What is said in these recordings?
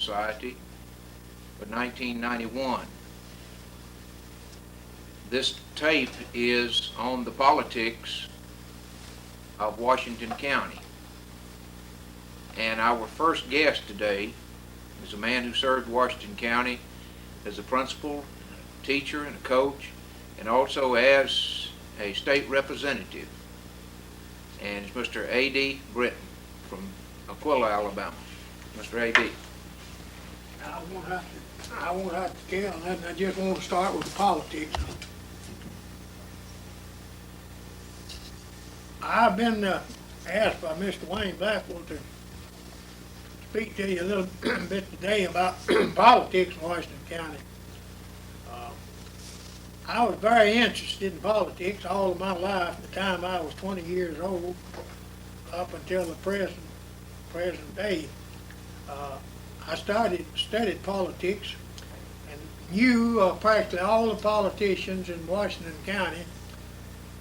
Society for 1991. This tape is on the politics of Washington County. And our first guest today is a man who served Washington County as a principal, teacher, and a coach, and also as a state representative. And it's Mr. A.D. Britton from Aquilla, Alabama. Mr. A.D. I won't have to tell nothing. I just want to start with the politics. I've been asked by Mr. Wayne Blackwell to speak to you a little bit today about politics in Washington County. I was very interested in politics all of my life, from the time I was 20 years old up until the present day. I studied politics and knew practically all the politicians in Washington County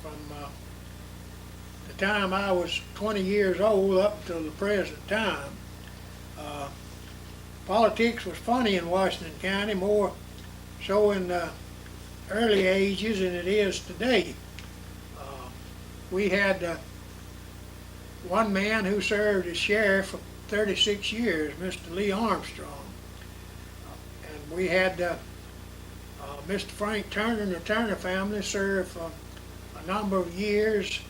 from the time I was 20 years old up until the present time. Politics was funny in Washington County, more so in the early ages than it is today. We had one man who served as sheriff for 36 years, Mr. Lee Armstrong. And we had Mr. Frank Turner and the Turner family served for a number of years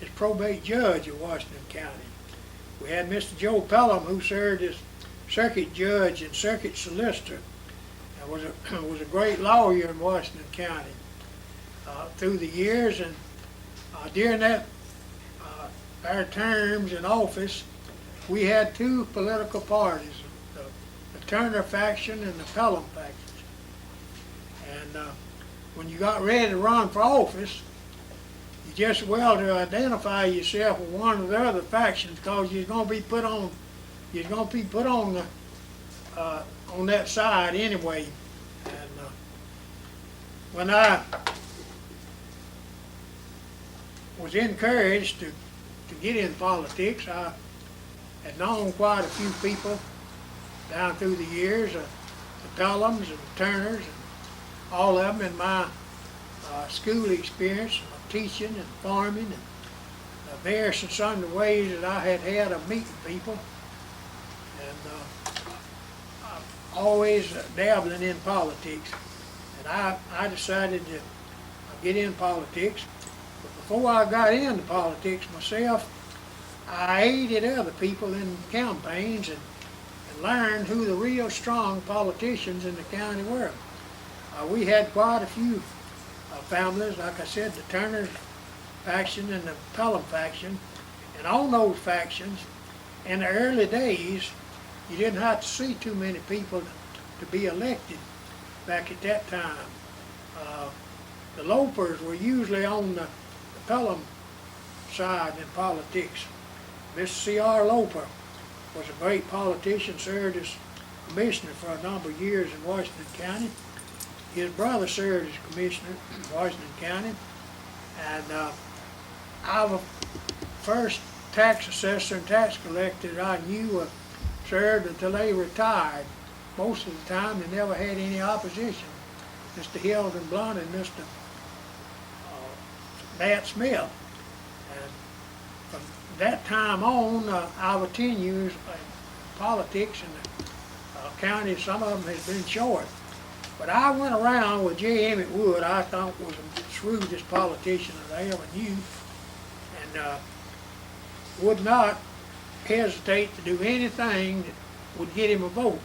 as probate judge of Washington County. We had Mr. Joe Pelham, who served as circuit judge and circuit solicitor, and was a great lawyer in Washington County through the years. And during our terms in office, we had two political parties, the Turner faction and the Pelham faction. And when you got ready to run for office, you just well to identify yourself with one of the other factions, because you're going to be put on on that side anyway. And when I was encouraged to get in politics, I had known quite a few people down through the years, the Pelhams and the Turners, and all of them in my school experience, teaching and farming, and various and sundry ways that I had of meeting people, and always dabbling in politics. And I decided to get in politics. But before I got into politics myself, I aided other people in campaigns and learned who the real strong politicians in the county were. We had quite a few families, like I said, the Turner faction and the Pelham faction. And on those factions, in the early days, you didn't have to see too many people to be elected back at that time. The Lopers were usually on the Pelham side in politics. Mr. C.R. Loper was a great politician, served as commissioner for a number of years in Washington County. His brother served as commissioner in Washington County. And our first tax assessor and tax collector that I knew served until they retired. Most of the time they never had any opposition. Mr. Hilden Blunt and Mr. Nat Smith. And from that time on, our tenures in politics in the county, some of them has been short. But I went around with J. Emmett Wood, I thought was the shrewdest politician that I ever knew, and would not hesitate to do anything that would get him a vote.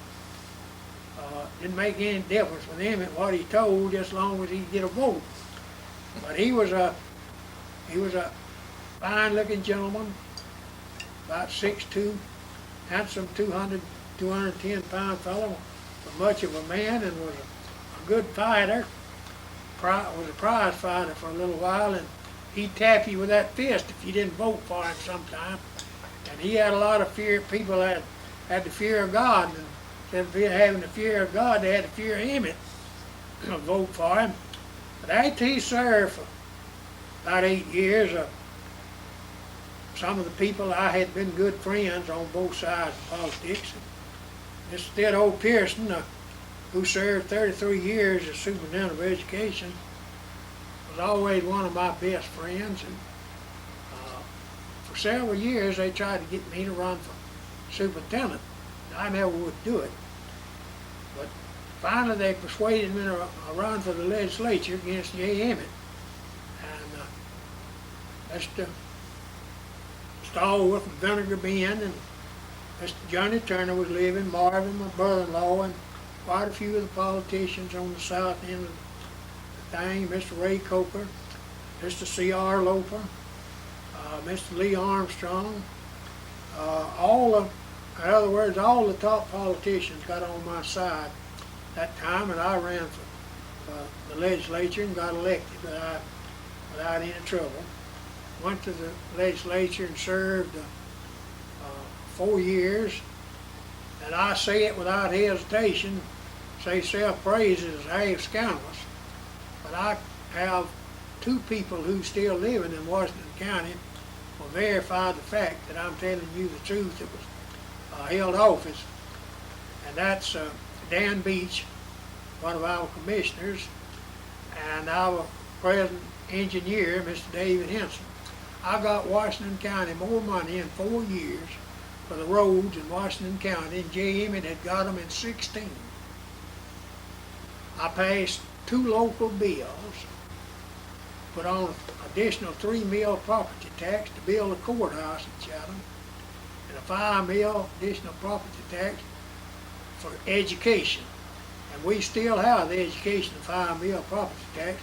Didn't make any difference with him at what he told, as long as he'd get a vote. But he was a fine-looking gentleman, about 6'2", handsome, 210-pound fellow, was much of a man, and was a good fighter. Was a prize fighter for a little while, and he'd tap you with that fist if you didn't vote for him sometime. And he had a lot of fear. People had the fear of God, and instead of having the fear of God, they had the fear of Emmett to vote for him. But after he served for about 8 years, some of the people I had been good friends on both sides of politics. Mr. Theodore Pearson, who served 33 years as superintendent of education, was always one of my best friends, and for several years they tried to get me to run for superintendent. I never would do it, but finally they persuaded me to run for the legislature against Jay Emmett. And Mr. Stallworth and Vinegar Bend and Mr. Johnny Turner was living, Marvin, my brother-in-law, and quite a few of the politicians on the south end of the thing, Mr. Ray Coker, Mr. C.R. Loper, Mr. Lee Armstrong, in other words, all the top politicians got on my side that time, and I ran for the legislature and got elected without any trouble. Went to the legislature and served 4 years, and I say it without hesitation, say self-praise is half scandalous, but I have two people who still living in Washington County will verify the fact that I'm telling you the truth that was held office, and that's Dan Beach, one of our commissioners, and our present engineer, Mr. David Henson. I got Washington County more money in 4 years for the roads in Washington County than Jay Emmett had got them in 16. I passed 2 local bills, put on additional 3 mil property tax to build a courthouse in Chatham, and a 5 mil additional property tax for education. And we still have the education of 5 mil property tax,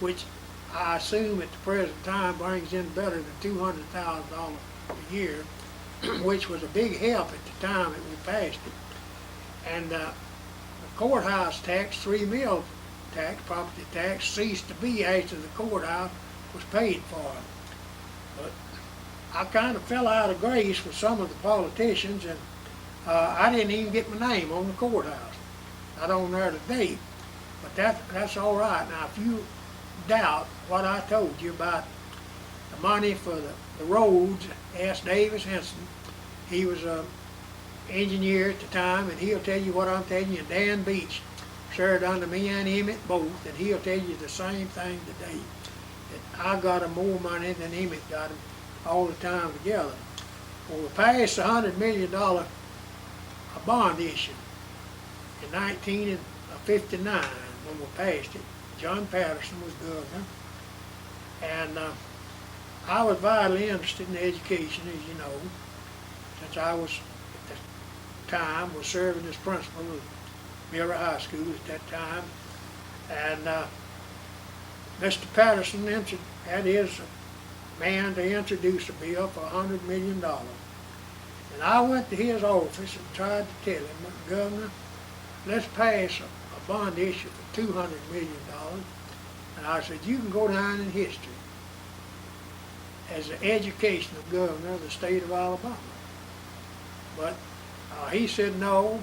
which I assume at the present time brings in better than $200,000 a year, which was a big help at the time that we passed it. And the courthouse tax, 3 mil tax, property tax, ceased to be after the courthouse was paid for. But I kind of fell out of grace with some of the politicians, and I didn't even get my name on the courthouse. Not on there today, but that's all right. Now, if you doubt what I told you about the money for the roads, ask Davis Henson. He was an engineer at the time, and he'll tell you what I'm telling you. And Dan Beach served under me and Emmett both, and he'll tell you the same thing today, that I got him more money than Emmett got him all the time together. Well, we passed a $100 million bond issue in 1959 when we passed it. John Patterson was governor, and I was vitally interested in education, as you know, since I was at the time was serving as principal of Miller High School at that time. And Mr. Patterson had his man to introduce a bill for $100 million. And I went to his office and tried to tell him, Governor, let's pass a bond issue for $200 million. And I said, you can go down in history as the educational governor of the state of Alabama. But he said no,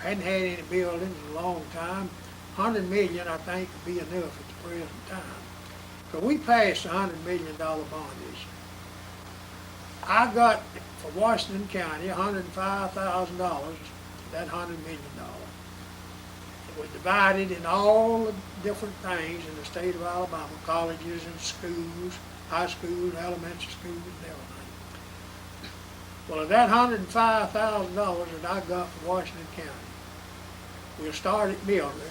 hadn't had any buildings in a long time. $100 million, I think, would be enough at the present time. So we passed a $100 million bond issue. I got, for Washington County, $105,000, that $100 million. It was divided in all the different things in the state of Alabama, colleges and schools, high schools, elementary schools, and everything. Well, of that $105,000 that I got for Washington County, we'll start at Miller.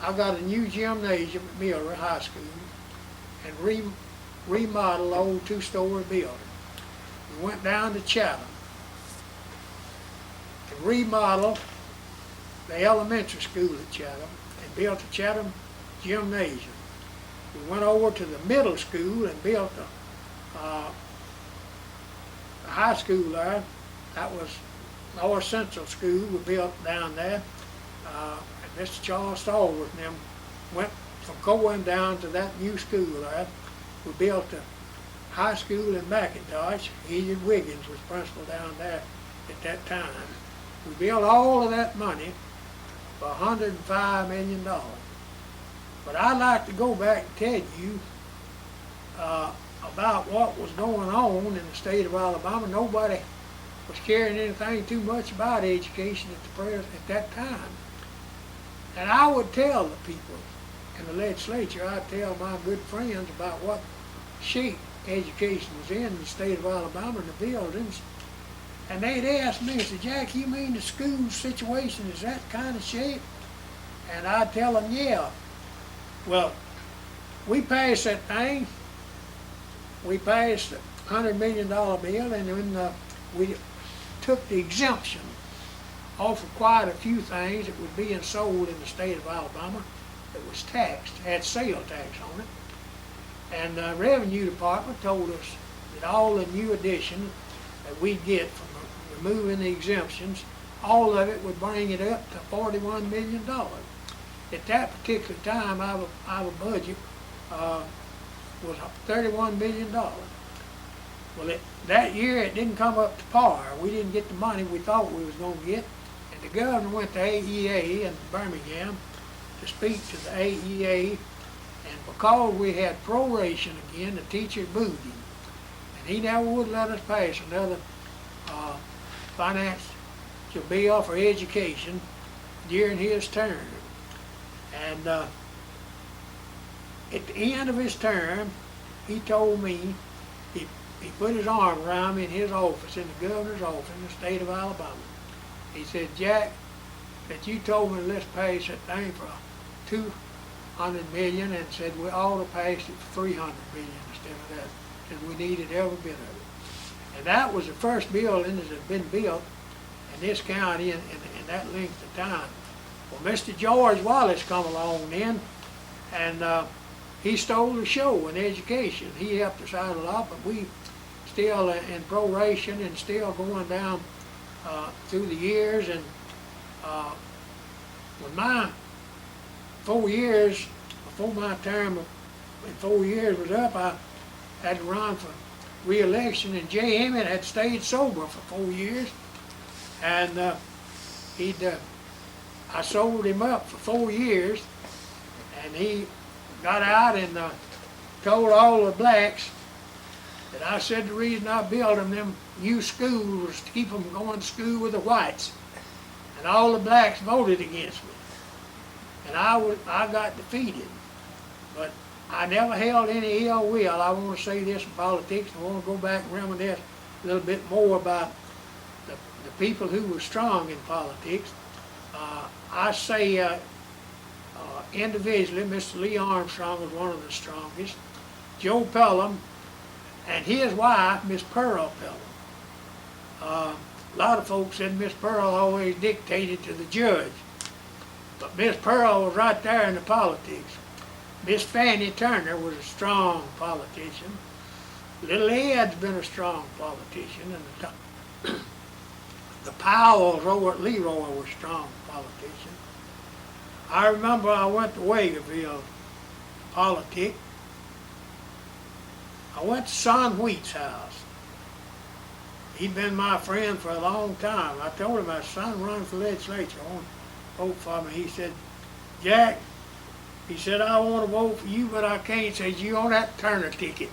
I got a new gymnasium at Miller High School and remodeled the old 2-story building. We went down to Chatham and remodeled the elementary school at Chatham and built a Chatham gymnasium. We went over to the middle school and built a high school there. That was North Central School we built down there. And Mr. Charles Stallworth and them went from Cohen down to that new school there. We built a high school in McIntosh. Edith Wiggins was principal down there at that time. We built all of that money for $105 million. But I'd like to go back and tell you about what was going on in the state of Alabama. Nobody was caring anything too much about education at that time. And I would tell the people in the legislature, I'd tell my good friends about what shape education was in the state of Alabama and the buildings. And they'd ask me, say, Jack, you mean the school situation is that kind of shape? And I'd tell them, yeah. Well, we passed that thing. We passed a $100 million bill, and then we took the exemption off of quite a few things that was being sold in the state of Alabama that was taxed, had sale tax on it. And the Revenue Department told us that all the new addition that we'd get from removing the exemptions, all of it would bring it up to $41 million. At that particular time, our budget was $31 million. Well, that year it didn't come up to par. We didn't get the money we thought we was going to get. And the governor went to AEA in Birmingham to speak to the AEA. And because we had proration again, the teacher booed him. And he never would let us pass another financial bill for education during his term. And at the end of his term, he told me, he put his arm around me in his office, in the governor's office in the state of Alabama. He said, Jack, that you told me let's pass that thing for $200 million, and said we ought to pass it for $300 million instead of that, because we needed every bit of it. And that was the first building that had been built in this county in that length of time. Well, Mr. George Wallace come along then, and he stole the show in education. He helped us out a lot, but we still in proration and still going down through the years. And when my 4 years, before my term in 4 years was up, I had to run for re-election, and Jay Emmett had stayed sober for 4 years, and I sold him up for 4 years, and he got out and told all the blacks that I said the reason I built them new schools was to keep them going to school with the whites, and all the blacks voted against me, and I got defeated. But I never held any ill will. I want to say this in politics. I want to go back and reminisce a little bit more about the people who were strong in politics. I say individually, Mr. Lee Armstrong was one of the strongest. Joe Pelham and his wife, Miss Pearl Pelham. A lot of folks said Miss Pearl always dictated to the judge, but Miss Pearl was right there in the politics. Miss Fannie Turner was a strong politician. Little Ed's been a strong politician, and the Powells over at Leroy were strong politicians. I remember I went to Wagerville politic. I went to Son Wheat's house. He'd been my friend for a long time. I told him, my son run for legislature. I want to vote for me. He said, Jack, he said, I want to vote for you, but I can't. He said, you on that Turner ticket,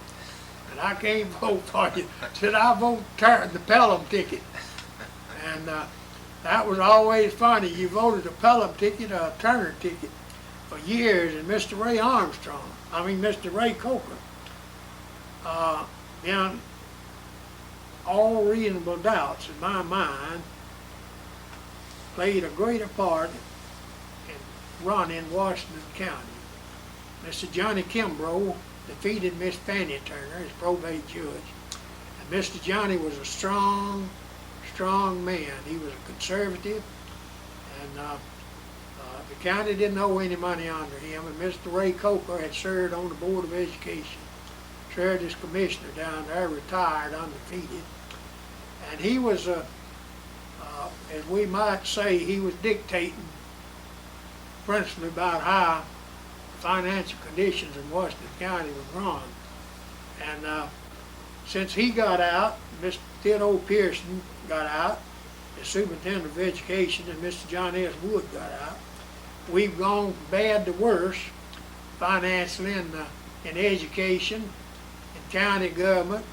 and I can't vote for you. He said, I vote the Pelham ticket. And that was always funny. You voted a Pelham ticket or a Turner ticket for years. And Mr. Mr. Ray Coker, beyond all reasonable doubts in my mind, played a greater part in running Washington County. Mr. Johnny Kimbrough defeated Miss Fannie Turner as probate judge. And Mr. Johnny was a strong man. He was a conservative, and the county didn't owe any money under him. And Mr. Ray Coker had served on the Board of Education, served as commissioner down there, retired undefeated. And he was, as we might say, he was dictating principally about how the financial conditions in Washington County would run. And since he got out, Mr. Theodore Pearson got out as superintendent of education, and Mr. John S. Wood got out. We've gone from bad to worse financially in education, in county government,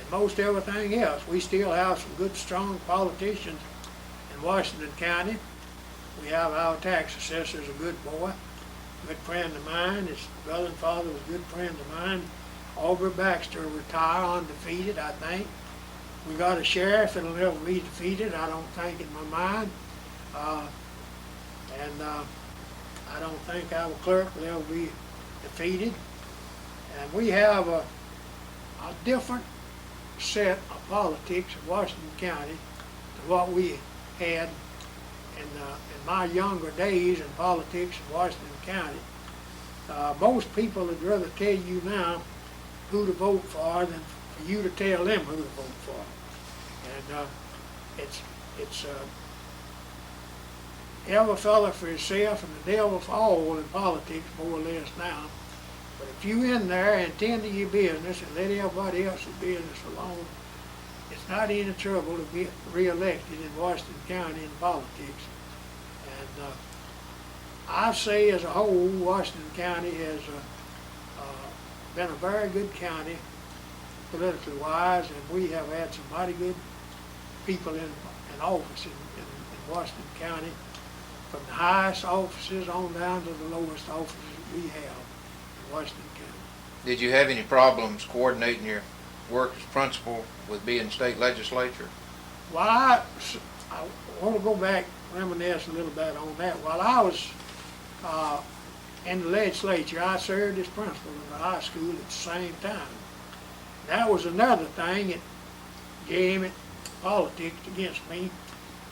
and most everything else. We still have some good, strong politicians in Washington County. We have our tax assessor's a good boy, good friend of mine. His brother and father was good friends of mine. Aubrey Baxter retired undefeated, I think. We got a sheriff that'll never be defeated, I don't think, in my mind. I don't think our clerk will ever be defeated. And we have a different set of politics in Washington County to what we had in my younger days in politics in Washington County. Most people would rather tell you now who to vote for than for you to tell them who to vote for. And it's every fella for himself and the devil for all in politics, more or less now. But if you in there and tend to your business and let everybody else's business alone, it's not any trouble to get reelected in Washington County in politics. And I say as a whole, Washington County has been a very good county politically wise, and we have had some mighty good people in office in Washington County, from the highest offices on down to the lowest offices we have in Washington County. Did you have any problems coordinating your work as principal with being state legislature? Well, I want to go back, reminisce a little bit on that. While I was in the legislature, I served as principal in the high school at the same time. That was another thing that gave it politics against me.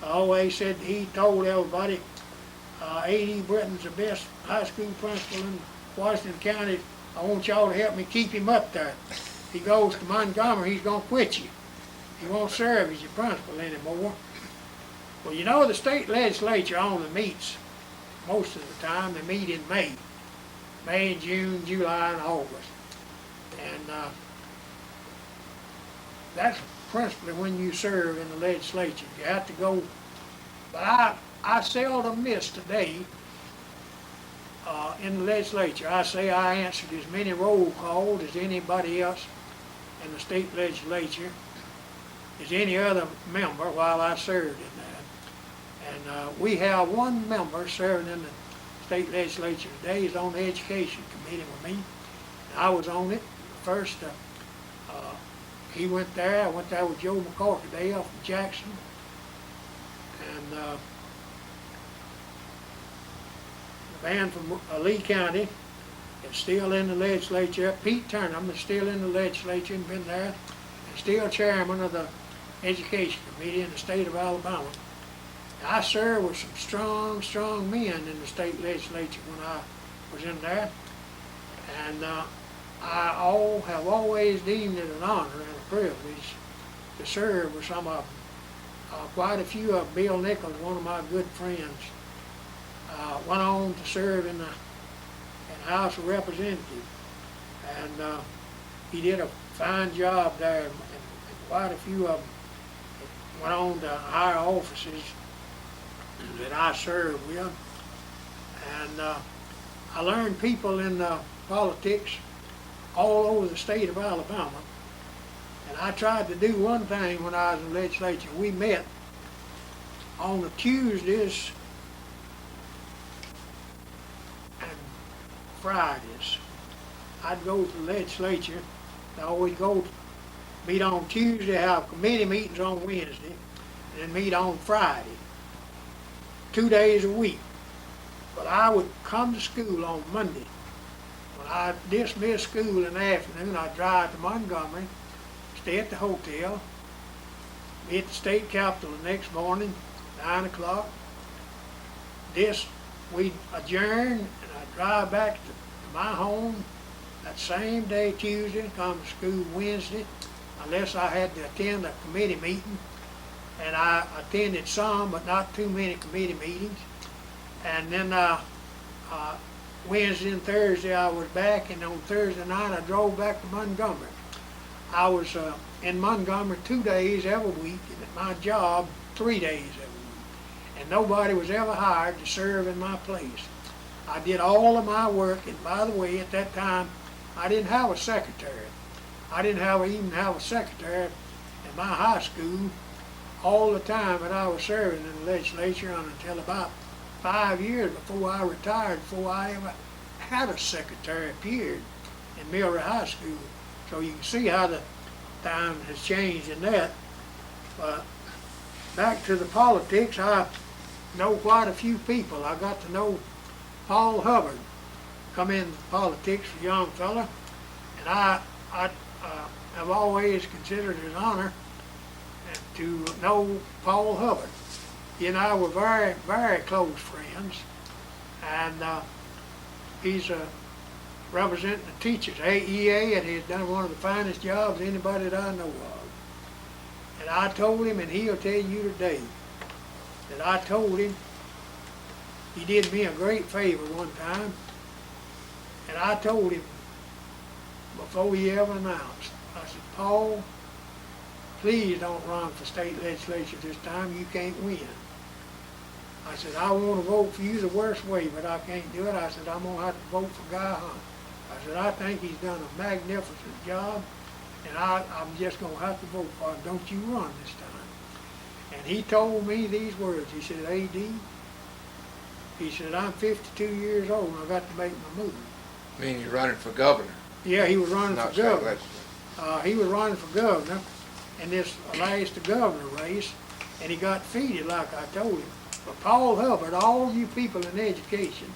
I always said he told everybody A.D. Britton's the best high school principal in Washington County. I want y'all to help me keep him up there. If he goes to Montgomery, he's going to quit you. He won't serve as your principal anymore. Well, you know, the state legislature only meets, most of the time, they meet in May. May, June, July, and August. And that's principally when you serve in the legislature. You have to go, but I seldom miss a day in the legislature. I say I answered as many roll calls as anybody else in the state legislature, as any other member while I served in that. And we have one member serving in the state legislature today. He's on the education committee with me. And I was on it first. He went there. I went there with Joe McCorkadale from Jackson. And the man from Lee County is still in the legislature. Pete Turnham is still in the legislature and been there, and still chairman of the education committee in the state of Alabama. I served with some strong men in the state legislature when I was in there. And I have always deemed it an honor and a privilege to serve with some of them. Quite a few of Bill Nichols, one of my good friends, went on to serve in the House of Representatives, and he did a fine job there. And quite a few of them went on to higher offices that I served with, and I learned people in politics all over the state of Alabama. And I tried to do one thing when I was in the legislature. We met on the Tuesdays and Fridays. I'd go to the legislature. I always go meet on Tuesday, have committee meetings on Wednesday, and then meet on Friday, 2 days a week. But I would come to school on Monday. When I dismissed school in the afternoon, I'd drive to Montgomery, stay at the hotel, be at the state capitol the next morning, 9 o'clock. We'd adjourn, and I'd drive back to my home that same day, Tuesday, and come to school Wednesday, unless I had to attend a committee meeting. And I attended some, but not too many committee meetings. And then Wednesday and Thursday I was back, and on Thursday night I drove back to Montgomery. I was in Montgomery 2 days every week, and at my job 3 days every week. And nobody was ever hired to serve in my place. I did all of my work, and by the way, at that time I didn't have a secretary. I didn't even have a secretary in my high school all the time that I was serving in the legislature until about 5 years before I retired, before I ever had a secretary period in Milroy High School. So you can see how the time has changed in that. But back to the politics, I know quite a few people. I got to know Paul Hubbard, come into politics, a young fella, and I have always considered it an honor to know Paul Hubbard. He and I were very, very close friends, and he's representing the teachers, AEA, and he's done one of the finest jobs anybody that I know of. And I told him, and he'll tell you today, that I told him he did me a great favor one time, and I told him before he ever announced, I said, Paul, please don't run for state legislature this time, you can't win. I said, I want to vote for you the worst way, but I can't do it. I said, I'm going to have to vote for Guy Hunt. I said, I think he's done a magnificent job, and I'm just going to have to vote for him. Don't you run this time. And he told me these words. He said, AD, he said, I'm 52 years old and I got to make my move. I mean, you're running for governor. Yeah, he was running Not for state governor. legislature. He was running for governor in this last governor race, and he got defeated like I told him. But Paul Hubbard, all you people in education,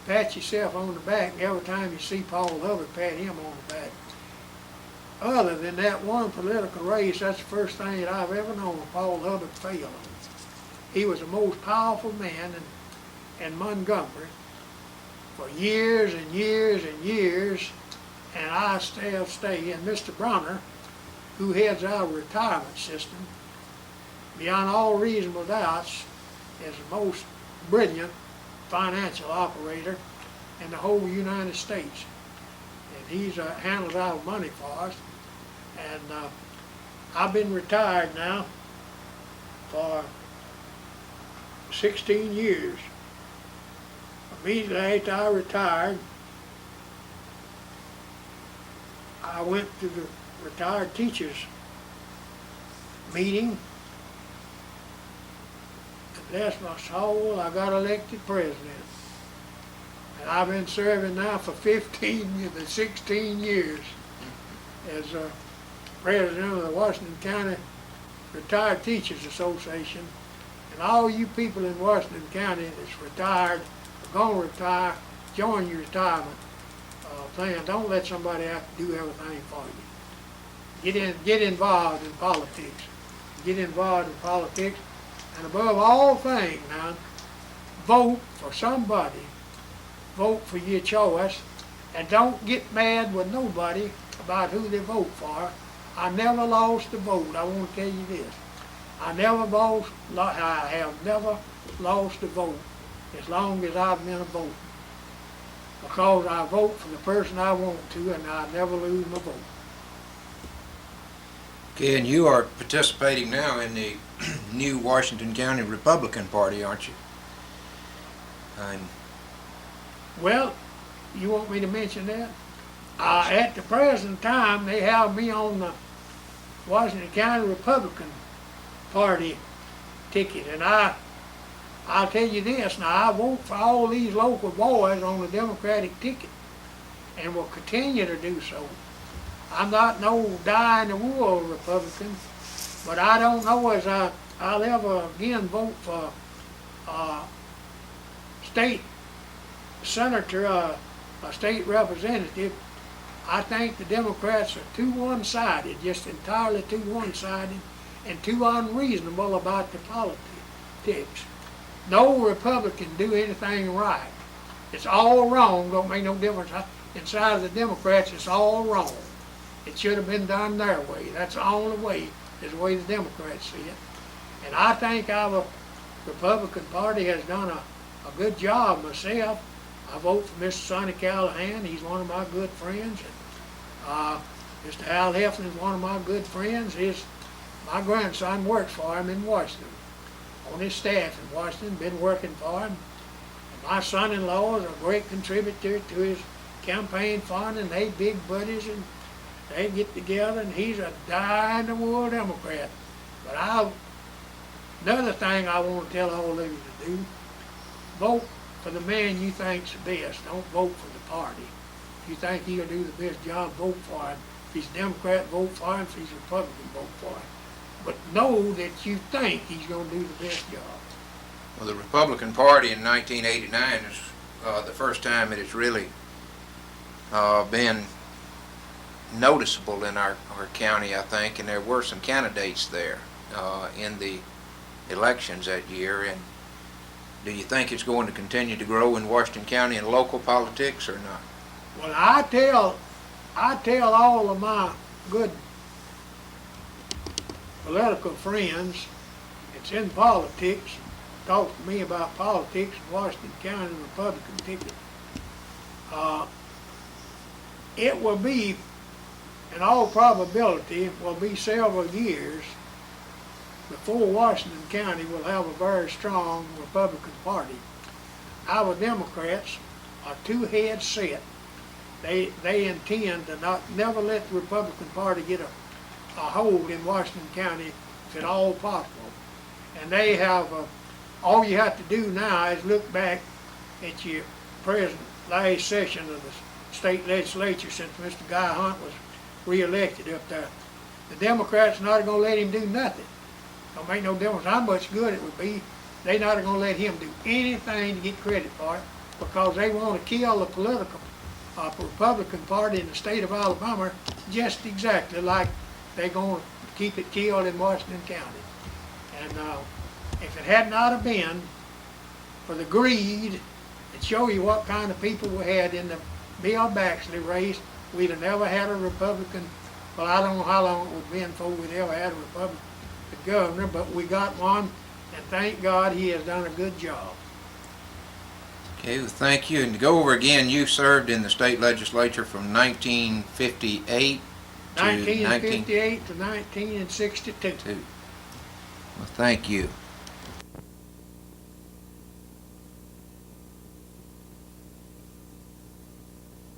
pat yourself on the back every time you see Paul Hubbard, pat him on the back. Other than that one political race, that's the first thing that I've ever known Paul Hubbard fail. He was the most powerful man in Montgomery for years and years and years, and I still stay. And Mr. Bronner, who heads our retirement system, beyond all reasonable doubts, is the most brilliant financial operator in the whole United States. And he's handled our money for us. And I've been retired now for 16 years. Immediately after I retired, I went to the retired teachers meeting. And bless my soul, I got elected president. And I've been serving now for 16 years as president of the Washington County Retired Teachers Association. And all you people in Washington County that's retired, are going to retire, join your retirement plan. Don't let somebody have to do everything for you. Get involved in politics. Get involved in politics. And above all things now, vote for somebody. Vote for your choice. And don't get mad with nobody about who they vote for. I never lost a vote. I want to tell you this. I have never lost a vote as long as I've been a voter. Because I vote for the person I want to, and I never lose my vote. Okay, and you are participating now in the new Washington County Republican Party, aren't you? Well, you want me to mention that? At the present time, they have me on the Washington County Republican Party ticket, and I'll tell you this, now I vote for all these local boys on the Democratic ticket and will continue to do so. I'm not no die-in-the-wool Republican, but I don't know as I'll ever again vote for state senator, a state representative. I think the Democrats are too one-sided, just entirely too one-sided and too unreasonable about the politics. No Republican do anything right. It's all wrong, don't make no difference. Inside of the Democrats, it's all wrong. It should have been done their way. That's the only way, is the way the Democrats see it. And I think our Republican Party has done a good job myself. I vote for Mr. Sonny Callahan. He's one of my good friends. And, Mr. Al Heflin is one of my good friends. My grandson works for him in Washington, on his staff in Washington, been working for him. And my son-in-law is a great contributor to his campaign fund, and they big buddies, and They'd get together, and he's a dyed-in-the-wool Democrat. But another thing I want to tell all of you to do, vote for the man you think's the best. Don't vote for the party. If you think he'll do the best job, vote for him. If he's Democrat, vote for him. If he's Republican, vote for him. But know that you think he's going to do the best job. Well, the Republican Party in 1989 is the first time it has really been noticeable in our county, I think, and there were some candidates there in the elections that year. And do you think it's going to continue to grow in Washington County in local politics or not? Well, I tell all of my good political friends that's in politics, talk to me about politics in Washington County, Republican ticket. It will be, in all probability, will be several years before Washington County will have a very strong Republican Party. Our Democrats are two heads set. They intend to never let the Republican Party get a hold in Washington County if at all possible. And they have, all you have to do now is look back at your last session of the state legislature since Mr. Guy Hunt was re-elected up there. The Democrats are not going to let him do nothing. Don't make no difference how much good it would be. They're not going to let him do anything to get credit for it because they want to kill the political Republican Party in the state of Alabama just exactly like they're going to keep it killed in Washington County. And if it had not have been for the greed and show you what kind of people we had in the Bill Baxley race, we'd have never had a Republican. Well, I don't know how long it would have been before we'd ever had a Republican governor, but we got one, and thank God he has done a good job. Okay, well, thank you. And to go over again, you served in the state legislature from 1958 to 1958 to 1962. Well, thank you.